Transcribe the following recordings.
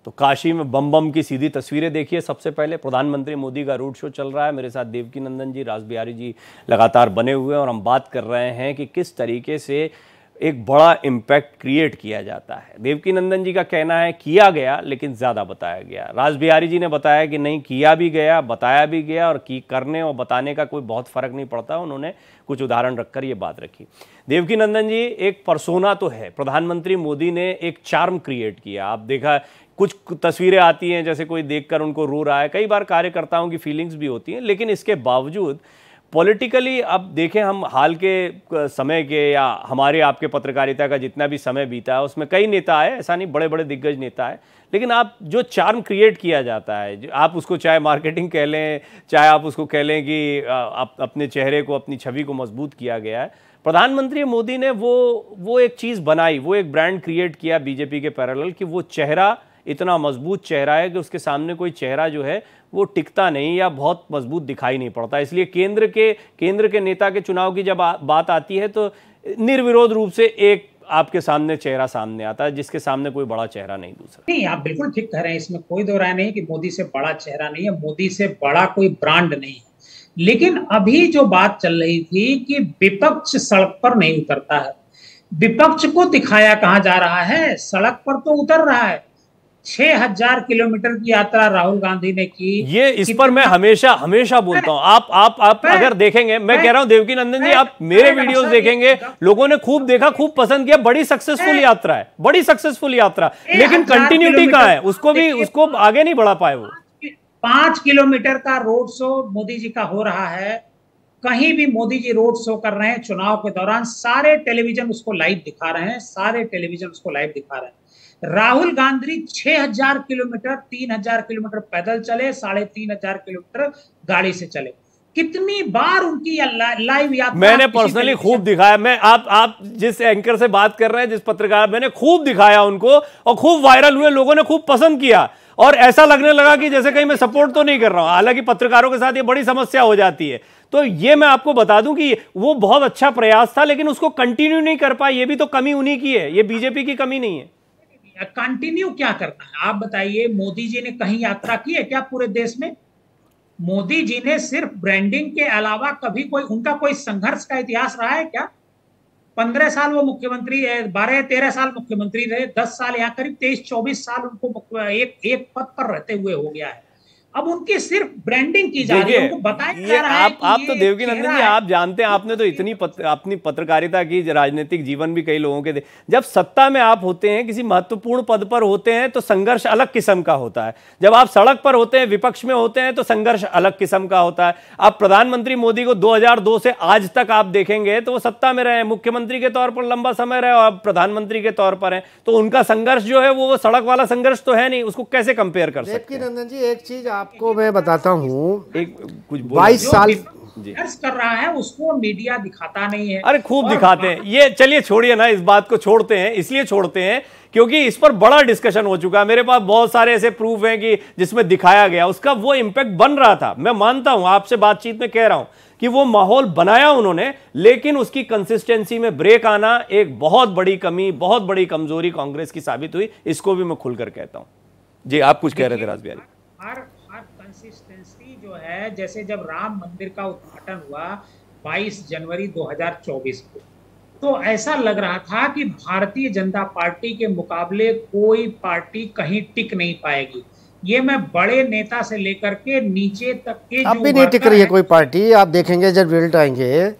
तो काशी में बम बम की सीधी तस्वीरें देखिए। सबसे पहले प्रधानमंत्री मोदी का रोड शो चल रहा है, मेरे साथ देवकीनंदन जी, रास बिहारी जी लगातार बने हुए हैं और हम बात कर रहे हैं कि किस तरीके से एक बड़ा इम्पैक्ट क्रिएट किया जाता है। देवकीनंदन जी का कहना है किया गया लेकिन ज़्यादा बताया गया। रास बिहारी जी ने बताया कि नहीं, किया भी गया, बताया भी गया, और करने और बताने का कोई बहुत फ़र्क नहीं पड़ता। उन्होंने कुछ उदाहरण रखकर ये बात रखी। देवकीनंदन जी, एक पर्सोना तो है, प्रधानमंत्री मोदी ने एक चार्म क्रिएट किया। आप देखा, कुछ तस्वीरें आती हैं जैसे कोई देखकर उनको रो रहा है, कई बार कार्यकर्ताओं की फीलिंग्स भी होती हैं, लेकिन इसके बावजूद पॉलिटिकली अब देखें हम हाल के समय के या हमारे आपके पत्रकारिता का जितना भी समय बीता है उसमें कई नेता आए, ऐसा नहीं बड़े बड़े दिग्गज नेता है, लेकिन आप जो चार्म क्रिएट किया जाता है, आप उसको चाहे मार्केटिंग कह लें, चाहे आप उसको कह लें कि आप अपने चेहरे को, अपनी छवि को मजबूत किया गया है, प्रधानमंत्री मोदी ने वो एक चीज़ बनाई, वो एक ब्रांड क्रिएट किया बीजेपी के पैरेलल कि वो चेहरा इतना मजबूत चेहरा है कि उसके सामने कोई चेहरा जो है वो टिकता नहीं या बहुत मजबूत दिखाई नहीं पड़ता। इसलिए केंद्र के नेता के चुनाव की जब बात आती है तो निर्विरोध रूप से एक आपके सामने चेहरा सामने आता है, जिसके सामने कोई बड़ा चेहरा नहीं दूसरा। नहीं, आप बिल्कुल ठीक कह रहे हैं, इसमें कोई दो राय नहीं कि मोदी से बड़ा चेहरा नहीं है, मोदी से बड़ा कोई ब्रांड नहीं है। लेकिन अभी जो बात चल रही थी कि विपक्ष सड़क पर नहीं उतरता है, विपक्ष को दिखाया कहां जा रहा है, सड़क पर तो उतर रहा है। 6000 किलोमीटर की यात्रा राहुल गांधी ने की। ये इस पर मैं हमेशा बोलता हूं। आप अगर देखेंगे, मैं कह रहा हूं देवकीनंदन जी, आप मेरे वीडियोस देखेंगे, लोगों ने खूब देखा, खूब पसंद किया, बड़ी सक्सेसफुल यात्रा है, बड़ी सक्सेसफुल यात्रा, लेकिन कंटिन्यूटी कहां है, उसको आगे नहीं बढ़ा पाए। वो 5 किलोमीटर का रोड शो मोदी जी का हो रहा है, कहीं भी मोदी जी रोड शो कर रहे हैं चुनाव के दौरान, सारे टेलीविजन उसको लाइव दिखा रहे हैं, सारे टेलीविजन उसको लाइव दिखा रहे हैं। राहुल गांधी 6000 किलोमीटर, 3000 किलोमीटर पैदल चले, 3500 किलोमीटर गाड़ी से चले। कितनी बार उनकी लाइव यात्रा मैंने पर्सनली खूब दिखाया। मैं आप जिस एंकर से बात कर रहे हैं, जिस पत्रकार, मैंने खूब दिखाया उनको और खूब वायरल हुए, लोगों ने खूब पसंद किया और ऐसा लगने लगा कि जैसे कहीं मैं सपोर्ट तो नहीं कर रहा हूं। हालांकि पत्रकारों के साथ ये बड़ी समस्या हो जाती है। तो ये मैं आपको बता दूं कि वो बहुत अच्छा प्रयास था, लेकिन उसको कंटिन्यू नहीं कर पाए। ये भी तो कमी उन्हीं की है, ये बीजेपी की कमी नहीं है। कंटिन्यू क्या करना है आप बताइए। मोदी जी ने कहीं यात्रा की है क्या पूरे देश में? मोदी जी ने सिर्फ ब्रांडिंग के अलावा कभी उनका कोई संघर्ष का इतिहास रहा है क्या? 15 साल वो मुख्यमंत्री, 12-13 साल मुख्यमंत्री रहे, 10 साल या करीब 23-24 साल उनको एक पद पर रहते हुए हो गया है। अब उनकी सिर्फ ब्रांडिंग की जा रही है, उनको बताया जा रहा है कि आप तो देवकीनंदन जी, आप जानते हैं, आपने तो इतनी अपनी पत्रकारिता की, राजनीतिक जीवन भी कई लोगों के जब सत्ता में आप होते हैं, किसी महत्वपूर्ण पद पर होते हैं तो संघर्ष अलग किस्म का होता है। जब आप सड़क पर होते हैं, विपक्ष में होते हैं तो संघर्ष अलग किस्म का होता है। आप प्रधानमंत्री मोदी को 2002 से आज तक आप देखेंगे तो वो सत्ता में रहे, मुख्यमंत्री के तौर पर लंबा समय रहे और प्रधानमंत्री के तौर पर है, तो उनका संघर्ष जो है वो सड़क वाला संघर्ष तो है नहीं, उसको कैसे कंपेयर कर सकते हैं? देवकीनंदन जी, एक चीज आपको मैं बताता हूँ, एक कुछ 22 साल कर रहा है उसको मीडिया दिखाता नहीं है। अरे खूब दिखाते हैं ये, चलिए छोड़िए ना, इस बात को छोड़ते हैं, इसलिए छोड़ते हैं क्योंकि इस पर बड़ा डिस्कशन हो चुका है। मेरे पास बहुत सारे ऐसे प्रूफ हैं कि जिसमें दिखाया गया, उसका वो इंपैक्ट बन रहा था। मैं मानता हूं, आपसे बातचीत में कह रहा हूं कि वो माहौल बनाया उन्होंने, लेकिन उसकी कंसिस्टेंसी में ब्रेक आना एक बहुत बड़ी कमी, बहुत बड़ी कमजोरी कांग्रेस की साबित हुई। इसको भी मैं खुलकर कहता हूं। जी, आप कुछ कह रहे थे रास बिहारी। हर कंसिस्टेंसी जो है, जैसे जब राम मंदिर का उद्घाटन हुआ 22 जनवरी 2024 को, तो ऐसा लग रहा था कि भारतीय जनता पार्टी के मुकाबले कोई पार्टी कहीं टिक नहीं पाएगी। ये मैं बड़े नेता से लेकर के नीचे तक के, अब भी नहीं टिक रही है कोई पार्टी, आप देखेंगे जब रिजल्ट आएंगे।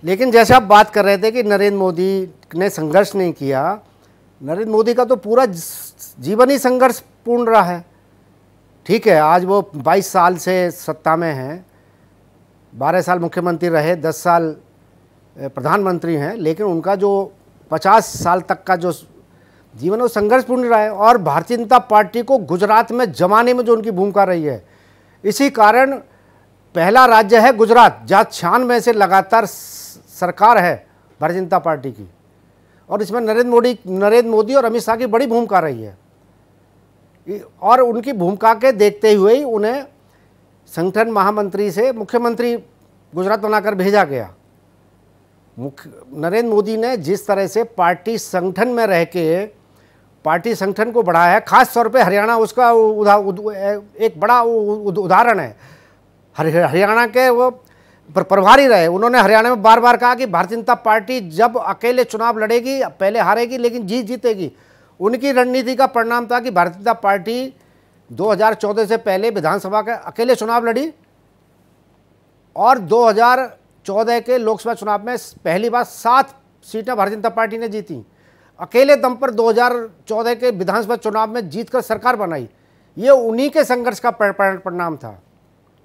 लेकिन जैसे आप बात कर रहे थे कि नरेंद्र मोदी ने संघर्ष नहीं किया, नरेंद्र मोदी का तो पूरा जीवन ही संघर्ष पूर्ण रहा है। ठीक है, आज वो 22 साल से सत्ता में हैं, 12 साल मुख्यमंत्री रहे, 10 साल प्रधानमंत्री हैं, लेकिन उनका जो 50 साल तक का जो जीवन है वो संघर्षपूर्ण रहा है। और भारतीय जनता पार्टी को गुजरात में जमाने में जो उनकी भूमिका रही है, इसी कारण पहला राज्य है गुजरात जहाँ 96 से लगातार सरकार है भारतीय जनता पार्टी की, और इसमें नरेंद्र मोदी और अमित शाह की बड़ी भूमिका रही है। और उनकी भूमिका के देखते हुए ही उन्हें संगठन महामंत्री से मुख्यमंत्री गुजरात बनाकर भेजा गया। नरेंद्र मोदी ने जिस तरह से पार्टी संगठन में रह के पार्टी संगठन को बढ़ाया है, खास तौर पे हरियाणा उसका एक बड़ा उदाहरण है। हरियाणा के वो प्रभारी रहे, उन्होंने हरियाणा में बार बार कहा कि भारतीय जनता पार्टी जब अकेले चुनाव लड़ेगी पहले हारेगी लेकिन जीतेगी। उनकी रणनीति का परिणाम था कि भारतीय जनता पार्टी 2014 से पहले विधानसभा के अकेले चुनाव लड़ी और 2014 के लोकसभा चुनाव में पहली बार 7 सीटें भारतीय जनता पार्टी ने जीती। अकेले दम पर 2014 के विधानसभा चुनाव में जीतकर सरकार बनाई। ये उन्हीं के संघर्ष का परिणाम था।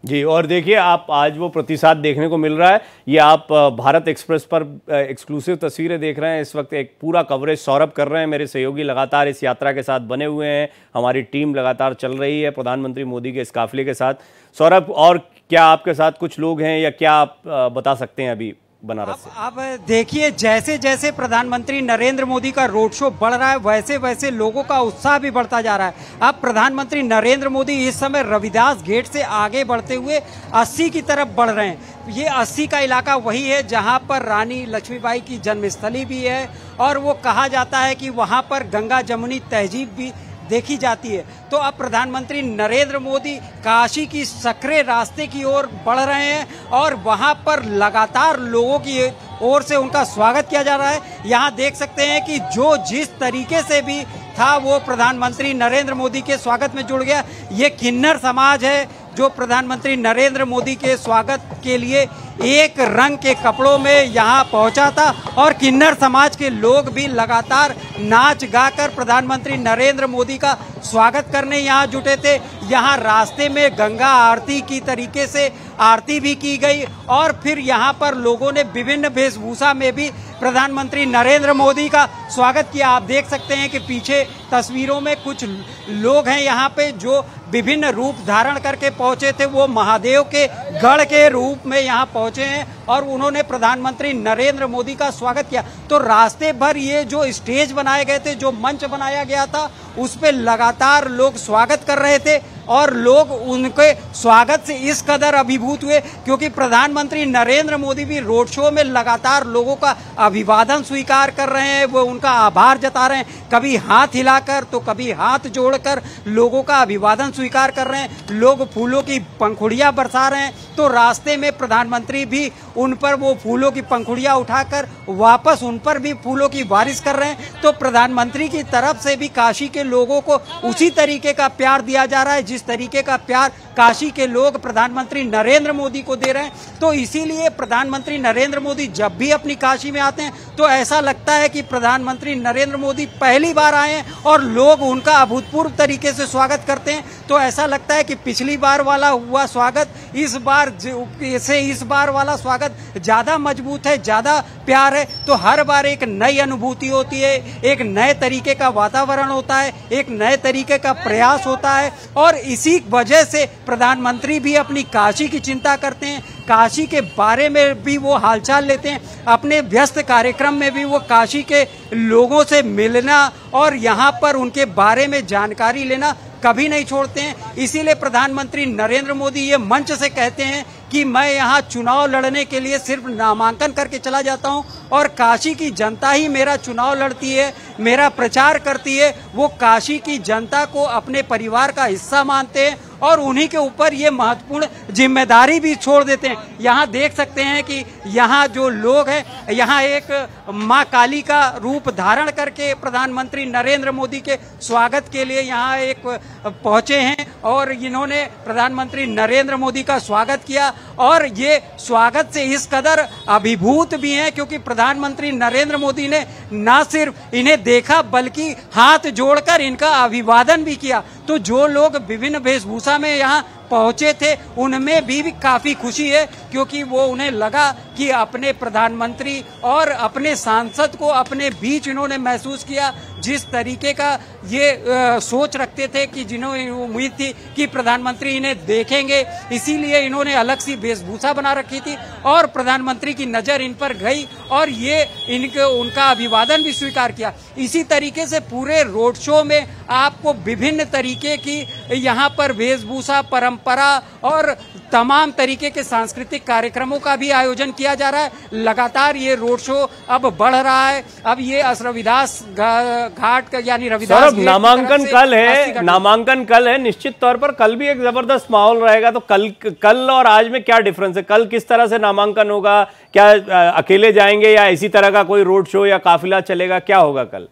जी, और देखिए आप आज वो प्रतिसाद देखने को मिल रहा है। ये आप भारत एक्सप्रेस पर एक्सक्लूसिव तस्वीरें देख रहे हैं। इस वक्त एक पूरा कवरेज सौरभ कर रहे हैं। मेरे सहयोगी लगातार इस यात्रा के साथ बने हुए हैं। हमारी टीम लगातार चल रही है प्रधानमंत्री मोदी के इस काफिले के साथ। सौरभ, और क्या आपके साथ कुछ लोग हैं या क्या आप बता सकते हैं अभी बनारस से? अब देखिए, जैसे जैसे प्रधानमंत्री नरेंद्र मोदी का रोड शो बढ़ रहा है वैसे वैसे लोगों का उत्साह भी बढ़ता जा रहा है। अब प्रधानमंत्री नरेंद्र मोदी इस समय रविदास गेट से आगे बढ़ते हुए 80 की तरफ बढ़ रहे हैं। ये 80 का इलाका वही है जहां पर रानी लक्ष्मीबाई की जन्मस्थली भी है और वो कहा जाता है कि वहां पर गंगा जमुनी तहजीब भी देखी जाती है। तो अब प्रधानमंत्री नरेंद्र मोदी काशी की सकरे रास्ते की ओर बढ़ रहे हैं और वहां पर लगातार लोगों की ओर से उनका स्वागत किया जा रहा है। यहां देख सकते हैं कि जो जिस तरीके से भी था वो प्रधानमंत्री नरेंद्र मोदी के स्वागत में जुड़ गया। ये किन्नर समाज है जो प्रधानमंत्री नरेंद्र मोदी के स्वागत के लिए एक रंग के कपड़ों में यहाँ पहुँचा था और किन्नर समाज के लोग भी लगातार नाच गाकर प्रधानमंत्री नरेंद्र मोदी का स्वागत करने यहाँ जुटे थे। यहाँ रास्ते में गंगा आरती की तरीके से आरती भी की गई और फिर यहाँ पर लोगों ने विभिन्न वेशभूषा में भी प्रधानमंत्री नरेंद्र मोदी का स्वागत किया। आप देख सकते हैं कि पीछे तस्वीरों में कुछ लोग हैं यहाँ पे जो विभिन्न रूप धारण करके पहुंचे थे। वो महादेव के गढ़ के रूप में यहाँ पहुंचे हैं और उन्होंने प्रधानमंत्री नरेंद्र मोदी का स्वागत किया। तो रास्ते भर ये जो स्टेज बनाए गए थे, जो मंच बनाया गया था, उस पे लगातार लोग स्वागत कर रहे थे और लोग उनके स्वागत से इस कदर अभिभूत हुए क्योंकि प्रधानमंत्री नरेंद्र मोदी भी रोड शो में लगातार लोगों का अभिवादन स्वीकार कर रहे हैं। वो उनका आभार जता रहे हैं, कभी हाथ हिलाकर तो कभी हाथ जोड़कर लोगों का अभिवादन स्वीकार कर रहे हैं। लोग फूलों की पंखुड़ियां बरसा रहे हैं। तो रास्ते में प्रधानमंत्री भी उन पर वो फूलों की पंखुड़ियां उठाकर वापस उन पर भी फूलों की बारिश कर रहे हैं। तो प्रधानमंत्री की तरफ से भी काशी के लोगों को उसी तरीके का प्यार दिया जा रहा है जिस तरीके का प्यार काशी के लोग प्रधानमंत्री नरेंद्र मोदी को दे रहे हैं। तो इसीलिए प्रधानमंत्री नरेंद्र मोदी जब भी अपनी काशी में आते हैं तो ऐसा लगता है कि प्रधानमंत्री नरेंद्र मोदी पहली बार आए हैं और लोग उनका अभूतपूर्व तरीके से स्वागत करते हैं। तो ऐसा लगता है कि पिछली बार वाला हुआ स्वागत इस बार वाला स्वागत ज्यादा मजबूत है, ज्यादा प्यार है। तो हर बार एक नई अनुभूति होती है, एक नए तरीके का वातावरण होता है, एक नए तरीके का प्रयास होता है और इसी वजह से प्रधानमंत्री भी अपनी काशी की चिंता करते हैं। काशी के बारे में भी वो हालचाल लेते हैं। अपने व्यस्त कार्यक्रम में भी वो काशी के लोगों से मिलना और यहाँ पर उनके बारे में जानकारी लेना कभी नहीं छोड़ते हैं। इसीलिए प्रधानमंत्री नरेंद्र मोदी ये मंच से कहते हैं कि मैं यहाँ चुनाव लड़ने के लिए सिर्फ नामांकन करके चला जाता हूँ और काशी की जनता ही मेरा चुनाव लड़ती है, मेरा प्रचार करती है। वो काशी की जनता को अपने परिवार का हिस्सा मानते हैं और उन्हीं के ऊपर ये महत्वपूर्ण जिम्मेदारी भी छोड़ देते हैं। यहाँ देख सकते हैं कि यहाँ जो लोग हैं, यहाँ एक माँ काली का रूप धारण करके प्रधानमंत्री नरेंद्र मोदी के स्वागत के लिए यहाँ एक पहुँचे हैं और इन्होंने प्रधानमंत्री नरेंद्र मोदी का स्वागत किया और ये स्वागत से इस कदर अभिभूत भी हैं क्योंकि प्रधानमंत्री नरेंद्र मोदी ने न सिर्फ इन्हें देखा बल्कि हाथ जोड़कर इनका अभिवादन भी किया। तो जो लोग विभिन्न वेशभूषा में यहाँ पहुंचे थे उनमें भी काफी खुशी है क्योंकि वो उन्हें लगा कि अपने प्रधानमंत्री और अपने सांसद को अपने बीच इन्होंने महसूस किया। जिस तरीके का ये सोच रखते थे कि जिन्होंने उम्मीद थी कि प्रधानमंत्री इन्हें देखेंगे, इसीलिए इन्होंने अलग सी वेशभूषा बना रखी थी और प्रधानमंत्री की नजर इन पर गई और ये उनका अभिवादन भी स्वीकार किया। इसी तरीके से पूरे रोड शो में आपको विभिन्न तरीके की यहाँ पर वेशभूषा, परंपरा और तमाम तरीके के सांस्कृतिक कार्यक्रमों का भी आयोजन किया जा रहा है। लगातार ये रोड शो अब बढ़ रहा है। अब ये रविदास घाट का यानी रविदास गेट नामांकन कल है, नामांकन कल है, निश्चित तौर पर कल भी एक जबरदस्त माहौल रहेगा। तो कल और आज में क्या डिफरेंस है? कल किस तरह से नामांकन होगा? क्या अकेले जाएंगे या इसी तरह का कोई रोड शो या काफिला चलेगा? क्या होगा कल?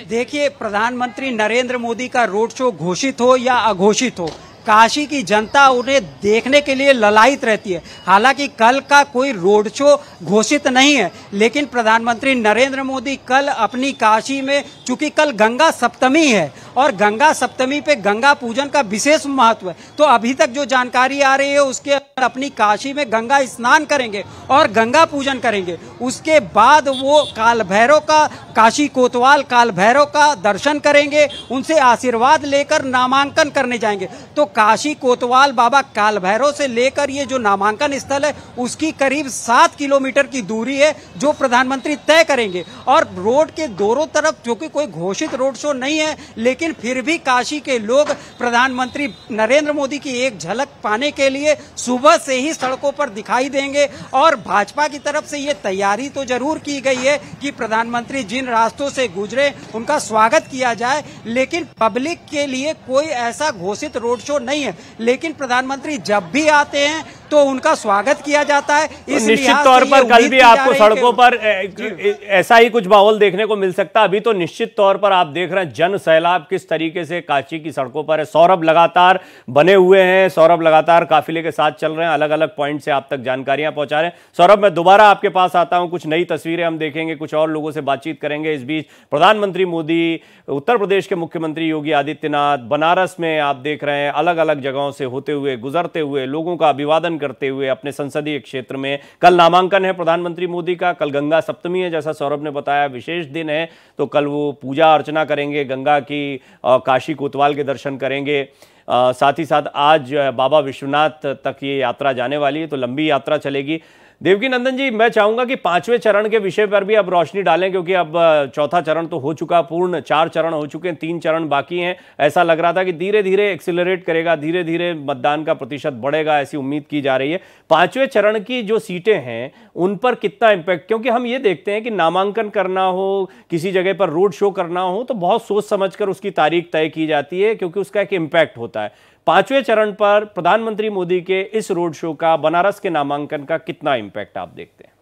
देखिए, प्रधानमंत्री नरेंद्र मोदी का रोड शो घोषित हो या अघोषित हो, काशी की जनता उन्हें देखने के लिए ललायित रहती है। हालांकि कल का कोई रोड शो घोषित नहीं है, लेकिन प्रधानमंत्री नरेंद्र मोदी कल अपनी काशी में, चूंकि कल गंगा सप्तमी है और गंगा सप्तमी पे गंगा पूजन का विशेष महत्व है, तो अभी तक जो जानकारी आ रही है उसके अपनी काशी में गंगा स्नान करेंगे और गंगा पूजन करेंगे। उसके बाद वो काल भैरव का, काशी कोतवाल काल भैरव का दर्शन करेंगे, उनसे आशीर्वाद लेकर नामांकन करने जाएंगे। तो काशी कोतवाल बाबा काल भैरव से लेकर ये जो नामांकन स्थल है उसकी करीब 7 किलोमीटर की दूरी है जो प्रधानमंत्री तय करेंगे। और रोड के दोनों तरफ, जो कि कोई घोषित रोड शो नहीं है, लेकिन फिर भी काशी के लोग प्रधानमंत्री नरेंद्र मोदी की एक झलक पाने के लिए सुबह से ही सड़कों पर दिखाई देंगे। और भाजपा की तरफ से ये तैयारी तो जरूर की गई है कि प्रधानमंत्री जिन रास्तों से गुजरे उनका स्वागत किया जाए, लेकिन पब्लिक के लिए कोई ऐसा घोषित रोड शो नहीं है। लेकिन प्रधानमंत्री जब भी आते हैं तो उनका स्वागत किया जाता है। इस निश्चित तौर पर कल भी आपको सड़कों पर ऐसा ही कुछ माहौल देखने को मिल सकता है। अभी तो निश्चित तौर पर आप देख रहे हैं जन सैलाब किस तरीके से काशी की सड़कों पर है। सौरभ लगातार बने हुए हैं, सौरभ लगातार काफिले के साथ चल रहे हैं, अलग अलग पॉइंट से आप तक जानकारियां पहुंचा रहे हैं। सौरभ, मैं दोबारा आपके पास आता हूं, कुछ नई तस्वीरें हम देखेंगे, कुछ और लोगों से बातचीत करेंगे। इस बीच प्रधानमंत्री मोदी, उत्तर प्रदेश के मुख्यमंत्री योगी आदित्यनाथ, बनारस में आप देख रहे हैं अलग अलग जगहों से होते हुए, गुजरते हुए, लोगों का अभिवादन करते हुए अपने संसदीय क्षेत्र में। कल नामांकन है प्रधानमंत्री मोदी का, कल गंगा सप्तमी है, जैसा सौरभ ने बताया, विशेष दिन है। तो कल वो पूजा अर्चना करेंगे गंगा की, काशी कोतवाल के दर्शन करेंगे। साथ ही साथ आज बाबा विश्वनाथ तक ये यात्रा जाने वाली है, तो लंबी यात्रा चलेगी। देवकी नंदन जी, मैं चाहूंगा कि 5वें चरण के विषय पर भी अब रोशनी डालें, क्योंकि अब चौथा चरण तो हो चुका पूर्ण, 4 चरण हो चुके हैं, 3 चरण बाकी हैं। ऐसा लग रहा था कि धीरे धीरे एक्सिलरेट करेगा, धीरे धीरे मतदान का प्रतिशत बढ़ेगा, ऐसी उम्मीद की जा रही है। 5वें चरण की जो सीटें हैं उन पर कितना इम्पैक्ट, क्योंकि हम ये देखते हैं कि नामांकन करना हो, किसी जगह पर रोड शो करना हो, तो बहुत सोच समझकर उसकी तारीख तय की जाती है, क्योंकि उसका एक इम्पैक्ट होता है। 5वें चरण पर प्रधानमंत्री मोदी के इस रोड शो का, बनारस के नामांकन का कितना इम्पैक्ट आप देखते हैं?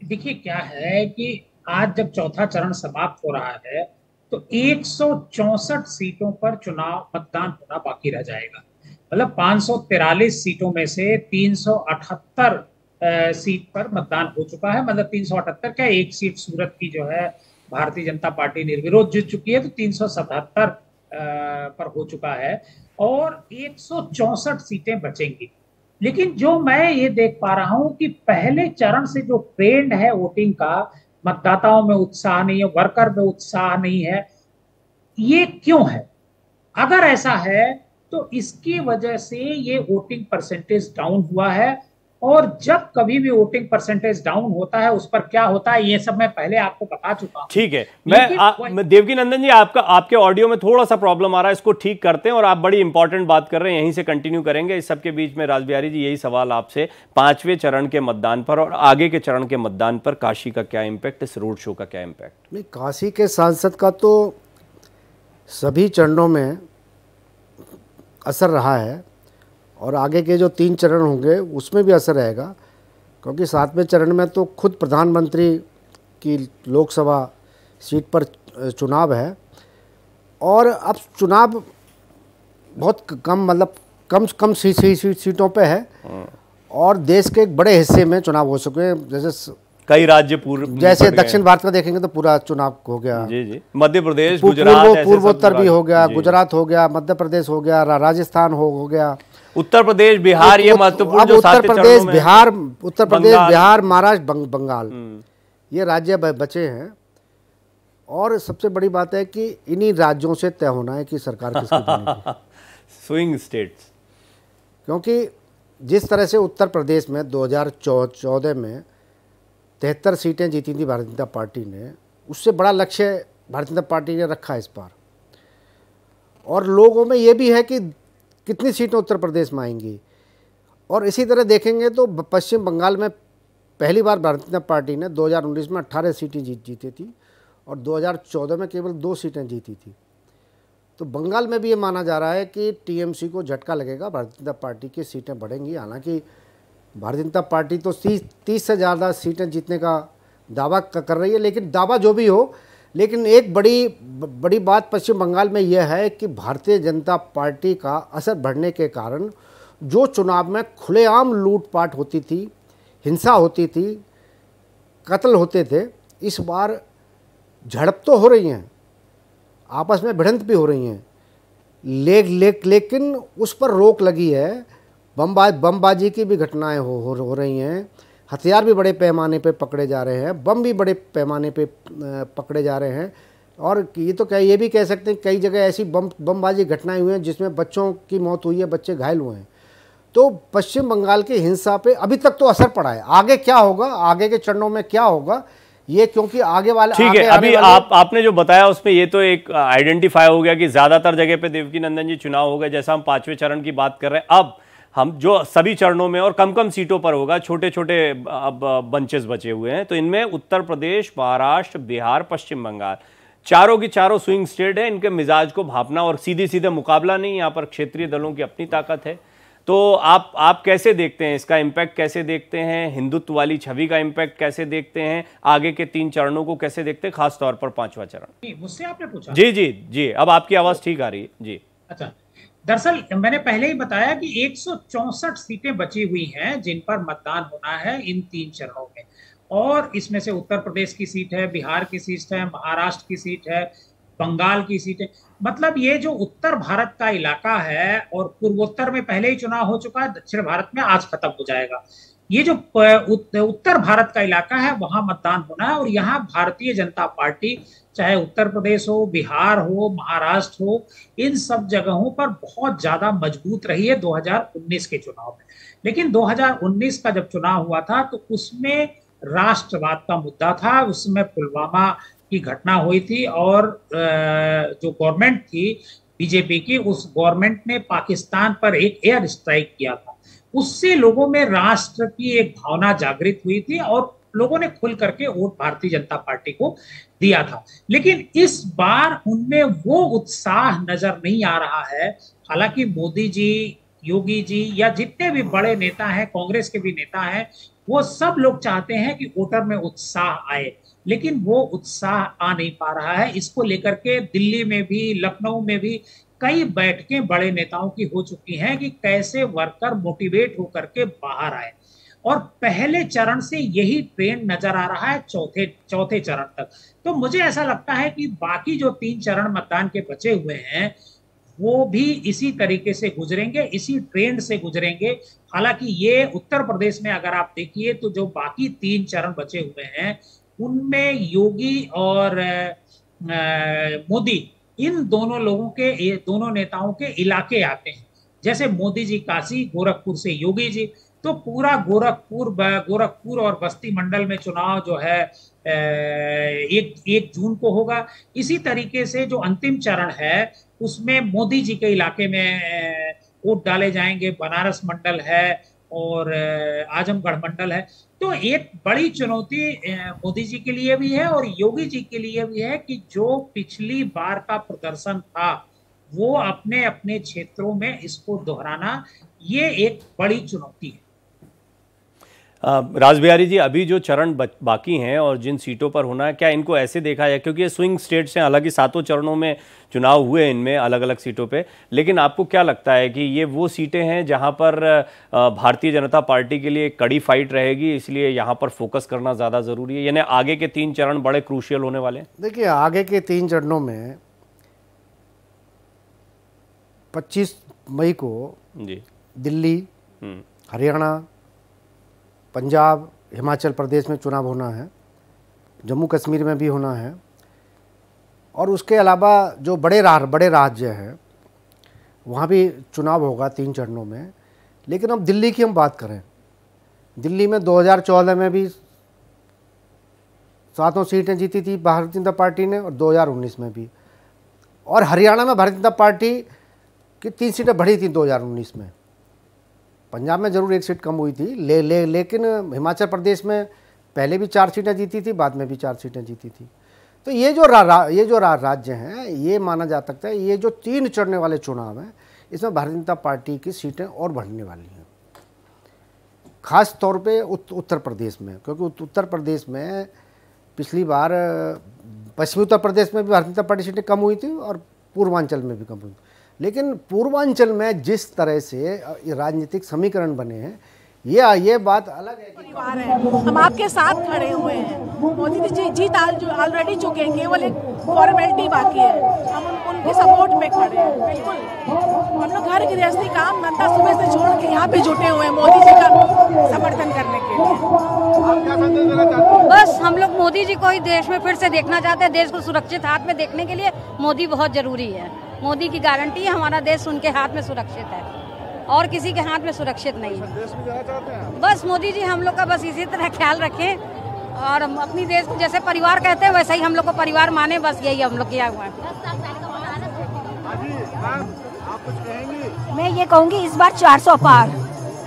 देखिए, क्या है कि आज जब चौथा चरण समाप्त हो रहा है तो 164 सीटों पर मतदान होना बाकी रह जाएगा। मतलब 543 सीटों में से 378 सीट पर मतदान हो चुका है। मतलब 378 क्या, एक सीट सूरत की जो है भारतीय जनता पार्टी निर्विरोध जीत चुकी है, तो 377 पर हो चुका है और 164 सीटें बचेंगी। लेकिन जो मैं ये देख पा रहा हूं कि पहले चरण से जो ट्रेंड है वोटिंग का, मतदाताओं में उत्साह नहीं है, वर्कर में उत्साह नहीं है, ये क्यों है? अगर ऐसा है तो इसकी वजह से ये वोटिंग परसेंटेज डाउन हुआ है। और जब कभी भी वोटिंग परसेंटेज डाउन होता है उस पर क्या होता है ये सब मैं पहले आपको बता चुका हूं। ठीक है, मैं देवकी नंदन जी, आपके ऑडियो में थोड़ा सा प्रॉब्लम आ रहा है, इसको ठीक करते हैं। और आप बड़ी इंपॉर्टेंट बात कर रहे हैं, यहीं से कंटिन्यू करेंगे। इस सबके बीच में रासबिहारी जी, यही सवाल आपसे, 5वें चरण के मतदान पर और आगे के चरण के मतदान पर काशी का क्या इम्पैक्ट, इस रोड शो का क्या इम्पैक्ट? नहीं, काशी के सांसद का तो सभी चरणों में असर रहा है और आगे के जो 3 चरण होंगे उसमें भी असर रहेगा, क्योंकि 7वें चरण में तो खुद प्रधानमंत्री की लोकसभा सीट पर चुनाव है। और अब चुनाव बहुत कम, मतलब कम सीटों पे है और देश के एक बड़े हिस्से में चुनाव हो चुके हैं। जैसे कई राज्य पूर्व, जैसे दक्षिण भारत का देखेंगे तो पूरा चुनाव हो गया। जी जी, मध्य प्रदेश, गुजरात, पूर्वोत्तर भी हो गया, गुजरात हो गया, मध्य प्रदेश हो गया, राजस्थान हो गया, उत्तर प्रदेश, बिहार, ये महत्वपूर्ण जो उत्तर प्रदेश, बिहार, महाराष्ट्र, बंगाल, ये राज्य बचे हैं। और सबसे बड़ी बात है कि इन्हीं राज्यों से तय होना है कि सरकार किसकी बनेगी। स्विंग स्टेट्स, क्योंकि जिस तरह से उत्तर प्रदेश में 2014 में 73 सीटें जीती थी भारतीय जनता पार्टी ने, उससे बड़ा लक्ष्य भारतीय जनता पार्टी ने रखा है इस बार। और लोगों में ये भी है कि कितनी सीटें उत्तर प्रदेश में आएंगी, और इसी तरह देखेंगे तो पश्चिम बंगाल में पहली बार भारतीय जनता पार्टी ने 2019 में 18 सीटें जीती थी और 2014 में केवल 2 सीटें जीती थी। तो बंगाल में भी ये माना जा रहा है कि टीएमसी को झटका लगेगा, भारतीय जनता पार्टी की सीटें बढ़ेंगी। हालांकि भारतीय जनता पार्टी तो 30 से ज़्यादा सीटें जीतने का दावा कर रही है, लेकिन दावा जो भी हो, लेकिन एक बड़ी बात पश्चिम बंगाल में यह है कि भारतीय जनता पार्टी का असर बढ़ने के कारण जो चुनाव में खुलेआम लूटपाट होती थी, हिंसा होती थी, कत्ल होते थे, इस बार झड़प तो हो रही हैं, आपस में भिड़ंत भी हो रही हैं, लेकिन उस पर रोक लगी है। बमबाजी की भी घटनाएं हो रही हैं, हथियार भी बड़े पैमाने पे पकड़े जा रहे हैं, बम भी बड़े पैमाने पे पकड़े जा रहे हैं। और ये भी कह सकते हैं कई जगह ऐसी बमबाजी घटनाएं हुई हैं जिसमें बच्चों की मौत हुई है, बच्चे घायल हुए हैं। तो पश्चिम बंगाल की हिंसा पे अभी तक तो असर पड़ा है। आगे क्या होगा, आगे के चरणों में क्या होगा ये, क्योंकि आगे वाले ठीक है, अभी आपने जो बताया उसमें ये तो एक आइडेंटिफाई हो गया कि ज्यादातर जगह पे देवकीनंदन जी चुनाव हो गए। जैसा हम 5वें चरण की बात कर रहे हैं, अब हम जो सभी चरणों में और कम सीटों पर होगा, छोटे छोटे अब बंचेस बचे हुए हैं। तो इनमें उत्तर प्रदेश, महाराष्ट्र, बिहार, पश्चिम बंगाल, चारों की चारों स्विंग स्टेट है। इनके मिजाज को भापना और सीधे मुकाबला नहीं, यहाँ पर क्षेत्रीय दलों की अपनी ताकत है। तो आप कैसे देखते हैं इसका इम्पैक्ट, कैसे देखते हैं हिंदुत्व वाली छवि का इम्पैक्ट, कैसे देखते हैं आगे के 3 चरणों को, कैसे देखते हैं खासतौर पर 5वां चरण? मुझसे आपने पूछा? जी, अब आपकी आवाज ठीक आ रही है जी। अच्छा, दरअसल मैंने पहले ही बताया कि 164 सीटें बची हुई हैं जिन पर मतदान होना है इन 3 चरणों में, और इसमें से उत्तर प्रदेश की सीट है, बिहार की सीट है, महाराष्ट्र की सीट है, बंगाल की सीट है। मतलब ये जो उत्तर भारत का इलाका है, और पूर्वोत्तर में पहले ही चुनाव हो चुका है, दक्षिण भारत में आज खत्म हो जाएगा। ये जो उत्तर भारत का इलाका है वहां मतदान होना है, और यहाँ भारतीय जनता पार्टी चाहे उत्तर प्रदेश हो, बिहार हो, महाराष्ट्र हो, इन सब जगहों पर बहुत ज्यादा मजबूत रही है 2019 के चुनाव में। लेकिन 2019 का जब चुनाव हुआ था तो उसमें राष्ट्रवाद का मुद्दा था, उसमें पुलवामा की घटना हुई थी, और जो गवर्नमेंट थी बीजेपी की, उस गवर्नमेंट ने पाकिस्तान पर एक एयर स्ट्राइक किया था। उससे लोगों में राष्ट्र की एक भावना जागृत हुई थी और लोगों ने खुल करके वोट भारतीय जनता पार्टी को दिया था। लेकिन इस बार उनमें वो उत्साह नजर नहीं आ रहा है। हालांकि मोदी जी, योगी जी या जितने भी बड़े नेता हैं, कांग्रेस के भी नेता हैं, वो सब लोग चाहते हैं कि वोटर में उत्साह आए, लेकिन वो उत्साह आ नहीं पा रहा है। इसको लेकर के दिल्ली में भी, लखनऊ में भी कई बैठकें बड़े नेताओं की हो चुकी हैं कि कैसे वर्कर मोटिवेट होकर के बाहर आए, और पहले चरण से यही ट्रेंड नजर आ रहा है चौथे चरण तक। तो मुझे ऐसा लगता है कि बाकी जो 3 चरण मतदान के बचे हुए हैं वो भी इसी तरीके से गुजरेंगे, इसी ट्रेंड से गुजरेंगे। हालांकि ये उत्तर प्रदेश में अगर आप देखिए तो जो बाकी 3 चरण बचे हुए हैं उनमें योगी और मोदी, इन दोनों लोगों के, दोनों नेताओं के इलाके आते हैं। जैसे मोदी जी काशी, गोरखपुर से योगी जी, तो पूरा गोरखपुर और बस्ती मंडल में चुनाव जो है 1 जून को होगा। इसी तरीके से जो अंतिम चरण है उसमें मोदी जी के इलाके में वोट डाले जाएंगे, बनारस मंडल है और आजमगढ़ मंडल है। तो एक बड़ी चुनौती मोदी जी के लिए भी है और योगी जी के लिए भी है कि जो पिछली बार का प्रदर्शन था वो अपने अपने क्षेत्रों में इसको दोहराना, ये एक बड़ी चुनौती है। रासबिहारी जी, अभी जो चरण बाकी हैं और जिन सीटों पर होना है, क्या इनको ऐसे देखा जाए, क्योंकि ये स्विंग स्टेट्स हैं, हालांकि 7 चरणों में चुनाव हुए इनमें अलग अलग सीटों पे, लेकिन आपको क्या लगता है कि ये वो सीटें हैं जहां पर भारतीय जनता पार्टी के लिए कड़ी फाइट रहेगी, इसलिए यहां पर फोकस करना ज़्यादा ज़रूरी है, यानी आगे के 3 चरण बड़े क्रूशियल होने वाले हैं? देखिए, आगे के 3 चरणों में 25 मई को जी दिल्ली, हरियाणा, पंजाब, हिमाचल प्रदेश में चुनाव होना है, जम्मू कश्मीर में भी होना है, और उसके अलावा जो बड़े राज्य हैं वहाँ भी चुनाव होगा 3 चरणों में। लेकिन अब दिल्ली की हम बात करें, दिल्ली में 2014 में भी 7 सीटें जीती थी भारतीय जनता पार्टी ने, और 2019 में भी, और हरियाणा में भारतीय जनता पार्टी की 3 सीटें बढ़ी थी 2019 में। पंजाब में ज़रूर एक सीट कम हुई थी, लेकिन हिमाचल प्रदेश में पहले भी 4 सीटें जीती थी, बाद में भी 4 सीटें जीती थी। तो ये जो राज्य हैं, ये माना जा सकता है ये जो 3 चढ़ने वाले चुनाव हैं, इसमें भारतीय जनता पार्टी की सीटें और बढ़ने वाली हैं, खास तौर पे उत्तर प्रदेश में, क्योंकि उत्तर प्रदेश में पिछली बार पश्चिमी उत्तर प्रदेश में भी भारतीय जनता पार्टी सीटें कम हुई थी और पूर्वांचल में भी कम हुई, लेकिन पूर्वांचल में जिस तरह से राजनीतिक समीकरण बने हैं, ये बात अलग है। परिवार है, हम आपके साथ खड़े हुए हैं। मोदी जी जीत ऑलरेडी चुके हैं, केवल एक फॉर्मेलिटी बाकी है, हम उनके सपोर्ट में खड़े हैं। बिल्कुल, हम लोग घर गृहस्थी काम धंधा सुबह से छोड़ के यहाँ पे जुटे हुए हैं मोदी जी का समर्थन करने के लिए। बस हम लोग मोदी जी को ही देश में फिर से देखना चाहते हैं। देश को सुरक्षित हाथ में देखने के लिए मोदी बहुत जरूरी है। मोदी की गारंटी है, हमारा देश उनके हाथ में सुरक्षित है और किसी के हाथ में सुरक्षित नहीं है। बस मोदी जी हम लोग का बस इसी तरह ख्याल रखें और अपनी देश को जैसे परिवार कहते हैं वैसे ही हम लोग को परिवार माने, बस यही हम लोग किया हुआ है। मैं ये कहूँगी इस बार 400 पार,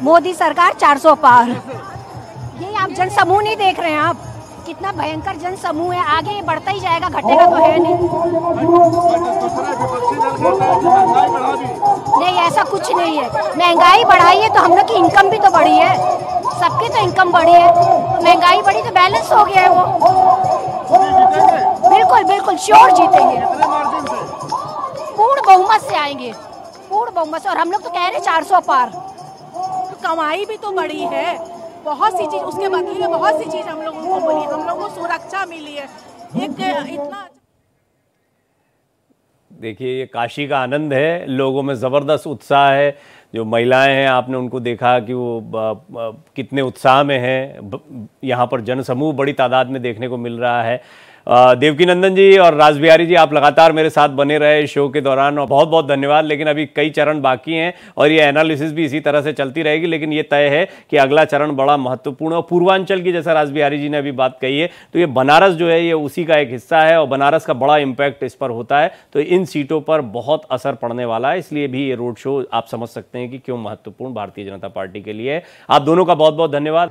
मोदी सरकार 400 पार। ये आप जन समूह नहीं देख रहे हैं, आप कितना भयंकर जन समूह है, आगे बढ़ता ही जाएगा, घटेगा तो है नहीं, ऐसा कुछ नहीं है। महंगाई बढ़ाई है तो हम लोग की इनकम भी तो बढ़ी है, सबकी तो इनकम बढ़ी है, महंगाई बढ़ी तो बैलेंस हो गया है वो। बिल्कुल बिल्कुल श्योर जीतेंगे, पूर्ण बहुमत से आएंगे, पूर्ण बहुमत से। और हम लोग तो कह रहे 400 पार। कमाई भी तो बढ़ी है, बहुत सी चीज उसके बदले बहुत सी चीज हम लोगों को मिली, हम लोगों को सुरक्षा मिली है, एक इतना। देखिए, ये काशी का आनंद है, लोगों में ज़बरदस्त उत्साह है। जो महिलाएं हैं, आपने उनको देखा कि वो कितने उत्साह में हैं। यहाँ पर जनसमूह बड़ी तादाद में देखने को मिल रहा है। देवकीनंदन जी और रासबिहारी जी, आप लगातार मेरे साथ बने रहे शो के दौरान और बहुत बहुत धन्यवाद। लेकिन अभी कई चरण बाकी हैं और ये एनालिसिस भी इसी तरह से चलती रहेगी, लेकिन ये तय है कि अगला चरण बड़ा महत्वपूर्ण है। और पूर्वांचल की, जैसा रासबिहारी जी ने अभी बात कही है, तो ये बनारस जो है ये उसी का एक हिस्सा है और बनारस का बड़ा इम्पैक्ट इस पर होता है, तो इन सीटों पर बहुत असर पड़ने वाला है। इसलिए भी ये रोड शो आप समझ सकते हैं कि क्यों महत्वपूर्ण भारतीय जनता पार्टी के लिए। आप दोनों का बहुत बहुत धन्यवाद।